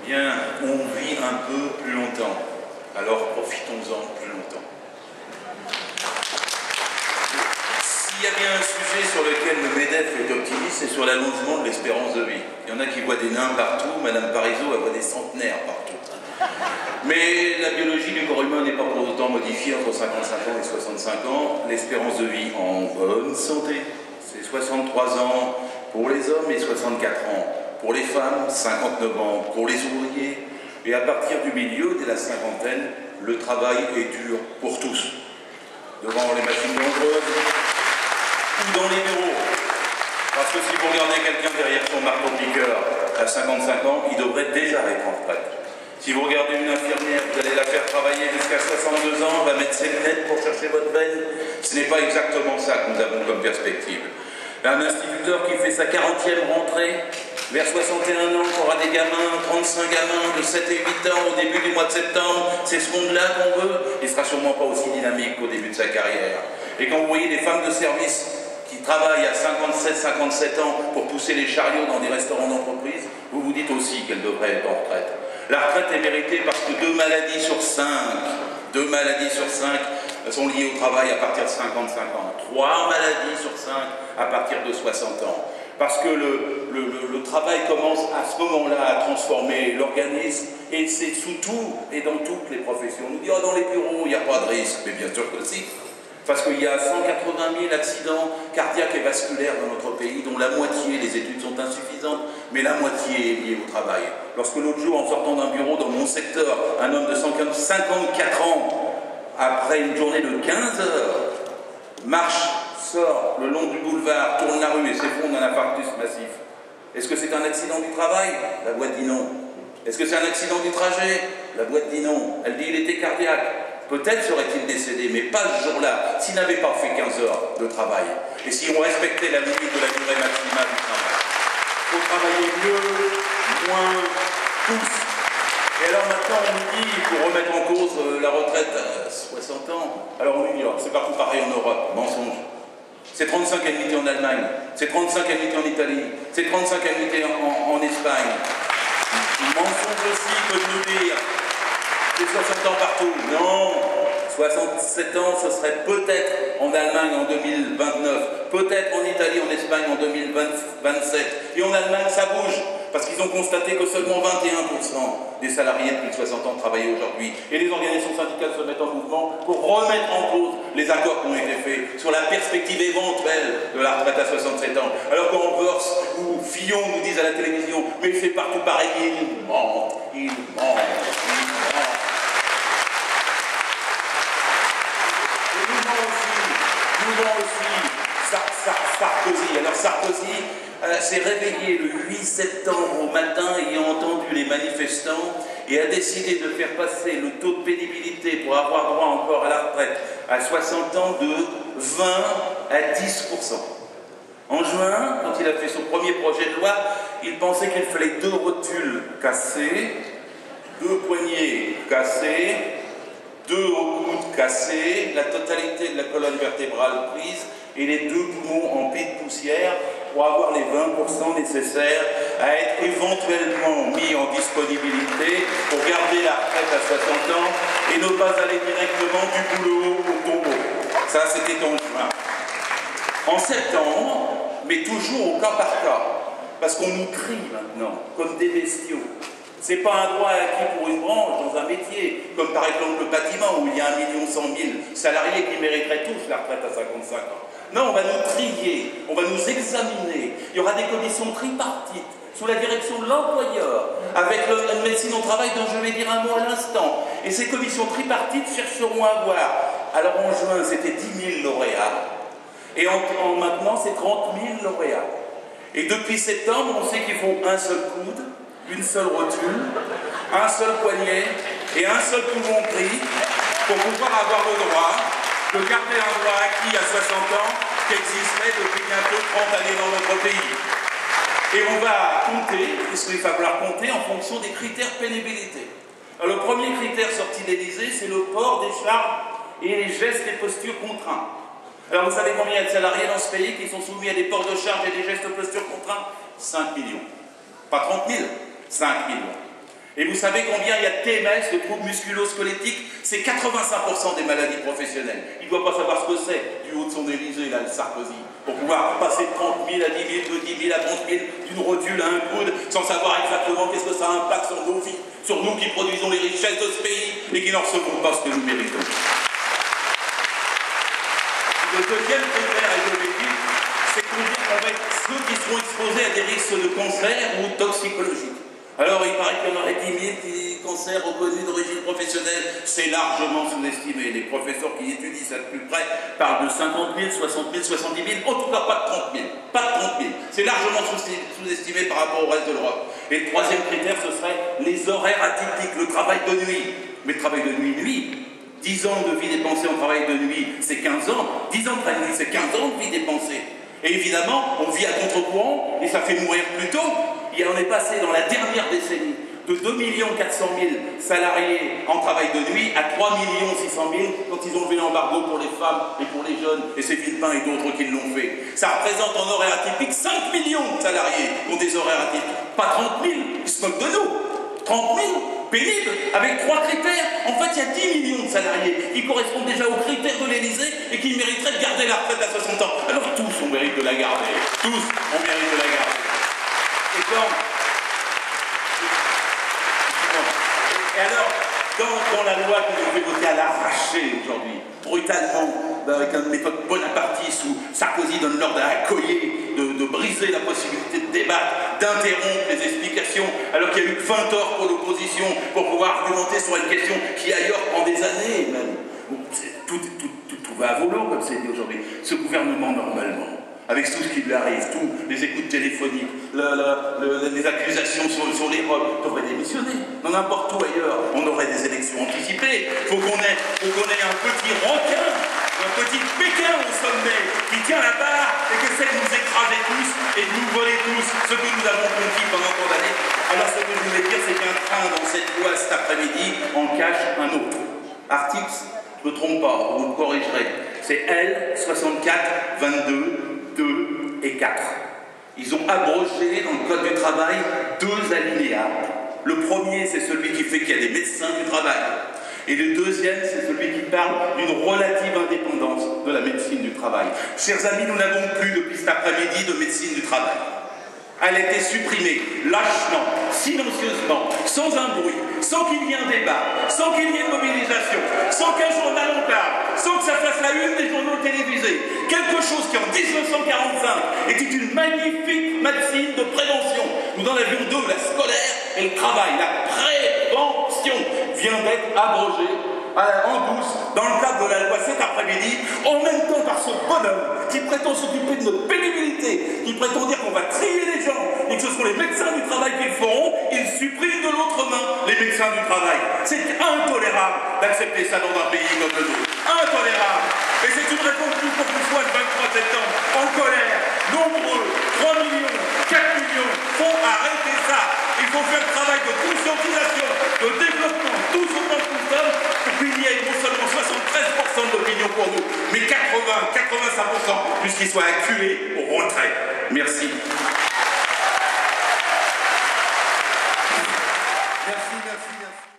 Bien, on vit un peu plus longtemps, alors profitons-en plus longtemps. S'il y a bien un sujet sur lequel le MEDEF est optimiste, c'est sur l'allongement de l'espérance de vie. Il y en a qui voient des nains partout, Madame Parizeau, elle voit des centenaires partout. Mais la biologie du corps humain n'est pas pour autant modifiée entre 55 ans et 65 ans. L'espérance de vie en bonne santé, c'est 63 ans pour les hommes et 64 ans pour les femmes, 59 ans pour les ouvriers. Et à partir du milieu, dès la cinquantaine, le travail est dur pour tous. Devant les machines dangereuses ou dans les bureaux. Parce que si vous regardez quelqu'un derrière son marteau-piqueur à 55 ans, il devrait déjà être en retraite. Si vous regardez une infirmière, vous allez la faire travailler jusqu'à 62 ans, elle va mettre ses lunettes pour chercher votre veine. Ce n'est pas exactement ça que nous avons comme perspective. Un instituteur qui fait sa 40e rentrée, vers 61 ans, aura des gamins, 35 gamins de 7 et 8 ans au début du mois de septembre, c'est ce monde-là qu'on veut. Il ne sera sûrement pas aussi dynamique qu'au début de sa carrière. Et quand vous voyez des femmes de service qui travaillent à 57, 57 ans pour pousser les chariots dans des restaurants d'entreprise, vous vous dites aussi qu'elles devraient être en retraite. La retraite est méritée parce que 2 maladies sur 5 sont liées au travail à partir de 55 ans. 3 maladies sur 5 à partir de 60 ans. Parce que le travail commence à ce moment-là à transformer l'organisme, et c'est sous tout et dans toutes les professions. On nous dit, oh, dans les bureaux, il n'y a pas de risque. Mais bien sûr que si. Parce qu'il y a 180 000 accidents cardiaques et vasculaires dans notre pays, dont la moitié, les études sont insuffisantes, mais la moitié est liée au travail. Lorsque l'autre jour, en sortant d'un bureau dans mon secteur, un homme de 54 ans, après une journée de 15 heures, marche, sort le long du boulevard, tourne la rue et s'effondre d'un infarctus massif. Est-ce que c'est un accident du travail? La boîte dit non. Est-ce que c'est un accident du trajet? La boîte dit non. Elle dit il était cardiaque. Peut-être serait-il décédé, mais pas ce jour-là, s'il n'avait pas fait 15 heures de travail. Et si on respectait la limite de la durée maximale du travail. Il faut travailler mieux, moins, tous. Et alors maintenant, on nous dit qu'il faut remettre en cause la retraite à 60 ans. Alors on nous dit, c'est partout pareil en Europe. Mensonge. C'est 35 annuités en Allemagne, c'est 35 annuités en Italie, c'est 35 annuités en Espagne. Mensonge aussi que de nous dire c'est 60 ans partout. Non, 67 ans, ce serait peut-être en Allemagne en 2029, peut-être en Italie, en Espagne en 2027. Et en Allemagne, ça bouge, parce qu'ils ont constaté que seulement 21% des salariés de plus de 60 ans travaillent aujourd'hui. Et les organisations syndicales se mettent en mouvement pour remettre en cause les accords qui ont été faits sur la perspective éventuelle de la retraite à 67 ans. Alors qu'en Bourse ou Fillon nous disent à la télévision, mais c'est partout pareil, ils mentent, ils mentent. Sarkozy. Alors Sarkozy s'est réveillé le 8 septembre au matin ayant entendu les manifestants et a décidé de faire passer le taux de pénibilité pour avoir droit encore à la retraite à 60 ans de 20 à 10%. En juin, quand il a fait son premier projet de loi, il pensait qu'il fallait 2 rotules cassées, 2 poignets cassés, 2 hauts coudes cassés, la totalité de la colonne vertébrale prise et les 2 poumons en pis de poussière pour avoir les 20% nécessaires à être éventuellement mis en disponibilité pour garder la retraite à 60 ans et ne pas aller directement du boulot au tombeau. Ça, c'était en juin. En septembre, mais toujours au cas par cas, parce qu'on nous trie maintenant comme des bestiaux. Ce n'est pas un droit acquis pour une branche dans un métier, comme par exemple le bâtiment où il y a 1 100 000 salariés qui mériteraient tous la retraite à 55 ans. Non, on va nous trier, on va nous examiner. Il y aura des commissions tripartites sous la direction de l'employeur, avec la médecine au travail dont je vais dire un mot à l'instant. Et ces commissions tripartites chercheront à voir. Alors en juin, c'était 10 000 lauréats. Et maintenant, c'est 30 000 lauréats. Et depuis septembre, on sait qu'il faut un seul coude, une seule rotule, un seul poignet et un seul poumon pris pour pouvoir avoir le droit de garder un droit acquis à 60 ans qui existerait depuis bientôt 30 années dans notre pays. Et on va compter, puisqu'il va falloir compter en fonction des critères pénibilité. Alors, le premier critère sorti d'Élysée, c'est le port des charges et les gestes et postures contraints. Alors vous savez combien il y a de salariés dans ce pays qui sont soumis à des ports de charges et des gestes de posture contraints? 5 millions. Pas 30 000, 5 millions. Et vous savez combien il y a de TMS, de troubles musculo-squelettiques? C'est 85% des maladies professionnelles. Il ne doit pas savoir ce que c'est, du haut de son Élysée, là, le Sarkozy, pour pouvoir passer de 30 000 à 10 000, de 10 000 à 30 000, d'une rotule à un coude, sans savoir exactement qu'est-ce que ça impacte sur nos vies, sur nous qui produisons les richesses de ce pays et qui n'en recevons pas ce que nous méritons. Le deuxième critère économique, c'est qu'on dit qu'on va être ceux qui seront exposés à des risques de cancer ou toxicologiques. Alors, il paraît qu'il y en aurait 10 000 cancers reconnus d'origine professionnelle. C'est largement sous-estimé. Les professeurs qui étudient ça de plus près parlent de 50 000, 60 000, 70 000, en tout cas pas de 30 000. Pas de 30 000. C'est largement sous-estimé par rapport au reste de l'Europe. Et le troisième critère, ce serait les horaires atypiques, le travail de nuit. Mais le travail de nuit, 10 ans de vie dépensée en travail de nuit, c'est 15 ans. 10 ans de travail de nuit, c'est 15 ans de vie dépensée. Et évidemment, on vit à contre-courant et ça fait mourir plus tôt. Et on est passé dans la dernière décennie de 2 400 000 salariés en travail de nuit à 3 600 000 quand ils ont levé l'embargo pour les femmes et pour les jeunes, et c'est Philippins et d'autres qui l'ont fait. Ça représente en horaire atypique 5 millions de salariés qui ont des horaires atypiques. Pas 30 000, ils se moquent de nous. 30 000 pénibles, avec 3 critères. En fait, il y a 10 millions de salariés qui correspondent déjà aux critères de l'Élysée et qui mériteraient de garder la retraite à 60 ans. Alors tous, on mérite de la garder. Tous, on mérite de la garder. Et alors, dans la loi que nous fait voter à l'arraché aujourd'hui, brutalement, avec une méthode bonapartiste où Sarkozy donne l'ordre à Accoyer de briser la possibilité de débattre, d'interrompre les explications, alors qu'il y a eu 20 heures pour l'opposition pour pouvoir argumenter sur une question qui ailleurs prend des années même. Tout va à volo, comme c'est dit aujourd'hui. Ce gouvernement, normalement, avec tout ce qui lui arrive, tous les écoutes téléphoniques, les accusations sur les robes, devrait démissionner. Dans n'importe où ailleurs, on aurait des élections anticipées. Il faut qu'on ait un petit requin, un petit Pékin au sommet, qui tient la barre et qui essaie de nous écraser tous et de nous voler tous ce que nous avons conquis pendant tant d'années. Alors ce que je voulais dire, c'est qu'un train dans cette loi cet après-midi en cache un autre. Article, je ne me trompe pas, vous me corrigerez, c'est L 64 22 2 et 4. Ils ont abrogé dans le Code du travail 2 alinéas. Le premier, c'est celui qui fait qu'il y a des médecins du travail. Et le deuxième, c'est celui qui parle d'une relative indépendance de la médecine du travail. Chers amis, nous n'avons plus depuis cet après-midi de médecine du travail. Elle a été supprimée lâchement, silencieusement, sans un bruit, sans qu'il y ait un débat, sans qu'il y ait une mobilisation, sans qu'un journal en parle, sans que ça fasse la une des journaux télévisés. Quelque chose qui en 1945 était une magnifique médecine de prévention. Nous en avions deux, la scolaire et le travail. La prévention vient d'être abrogée en douce dans le cadre de la loi cet après-midi, en même temps par ce bonhomme qui prétend s'occuper de notre pénibilité, qui prétend dire qu'on va trier les gens et que ce sont les médecins du travail qui le feront, il supprime de l'autre main les médecins du travail. C'est intolérable d'accepter ça dans un pays comme le nôtre. Intolérable. Et c'est une réponse pour que vous soyez le 23 septembre en colère, nombreux, 3 millions, 4 millions, faut arrêter ça. Il faut faire le travail de conscientisation, de développement, tous autant que nous sommes, pour qu'il y ait non seulement 73% d'opinion pour nous, mais 80-85% puisqu'ils soient acculés au retrait. Merci. Merci.